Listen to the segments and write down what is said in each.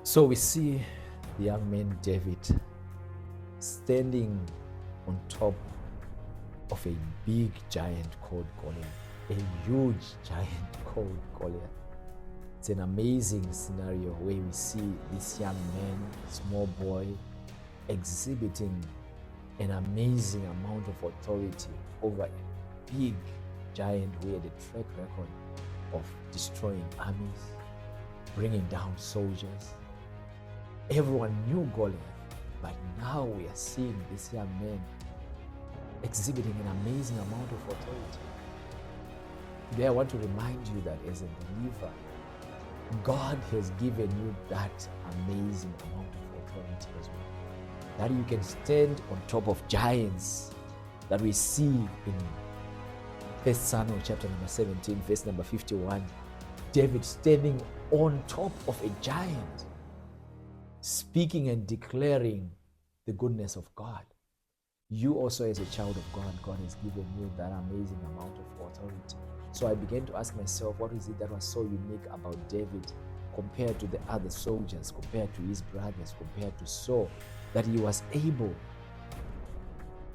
So we see the young man David standing on top of a big giant called Goliath, a huge giant called Goliath. It's an amazing scenario where we see this young man, small boy, exhibiting an amazing amount of authority over a big giant who had a track record of destroying armies, bringing down soldiers. Everyone knew Goliath, but now we are seeing this young man exhibiting an amazing amount of authority. Today I want to remind you that as a believer, God has given you that amazing amount of authority as well. That you can stand on top of giants that we see in 1 Samuel chapter number 17, verse number 51. David standing on top of a giant, speaking and declaring the goodness of God. You also, as a child of God, God has given you that amazing amount of authority. So I began to ask myself, what is it that was so unique about David compared to the other soldiers, compared to his brothers, compared to Saul, that he was able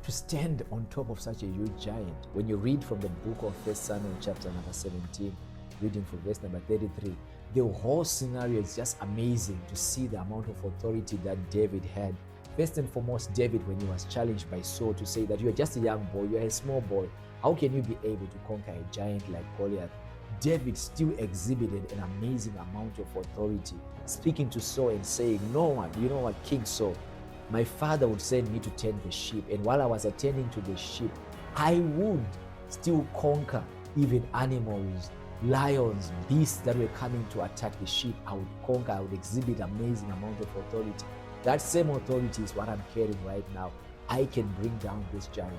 to stand on top of such a huge giant? When you read from the book of 1 Samuel chapter number 17, reading from verse number 33, the whole scenario is just amazing to see the amount of authority that David had. First and foremost, David, when he was challenged by Saul to say that you're just a young boy, you're a small boy, how can you be able to conquer a giant like Goliath? David still exhibited an amazing amount of authority, speaking to Saul and saying, no one, you know what, King Saul, my father would send me to tend the sheep, and while I was attending to the sheep, I would still conquer even animals, lions, beasts that were coming to attack the sheep. I would conquer, I would exhibit amazing amount of authority. That same authority is what I'm carrying right now. I can bring down this giant.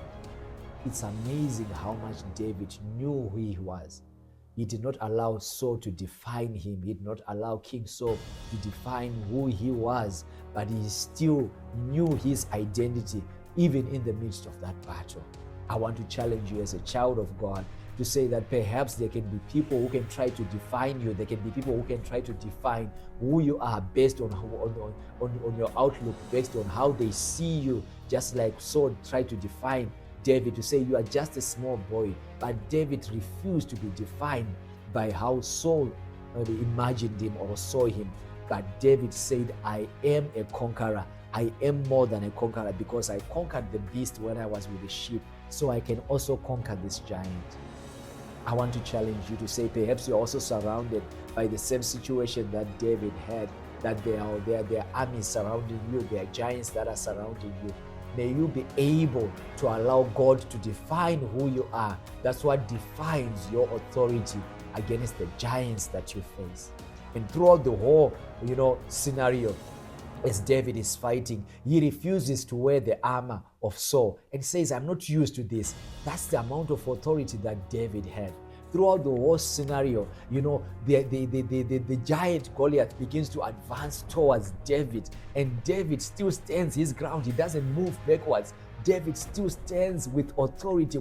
It's amazing how much David knew who he was. He did not allow Saul to define him. He did not allow King Saul to define who he was, but he still knew his identity even in the midst of that battle. I want to challenge you as a child of God to say that perhaps there can be people who can try to define you. There can be people who can try to define who you are based on your outlook, based on how they see you, just like Saul tried to define David, to say you are just a small boy. But David refused to be defined by how Saul imagined him or saw him. But David said, I am a conqueror. I am more than a conqueror because I conquered the beast when I was with the sheep, so I can also conquer this giant. I want to challenge you to say, perhaps you're also surrounded by the same situation that David had, that there are armies surrounding you, there are giants that are surrounding you. May you be able to allow God to define who you are. That's what defines your authority against the giants that you face. And throughout the whole, scenario, as David is fighting, he refuses to wear the armor of Saul and says, I'm not used to this. That's the amount of authority that David had. Throughout the whole scenario, the giant Goliath begins to advance towards David, and David still stands his ground. He doesn't move backwards. David still stands with authority.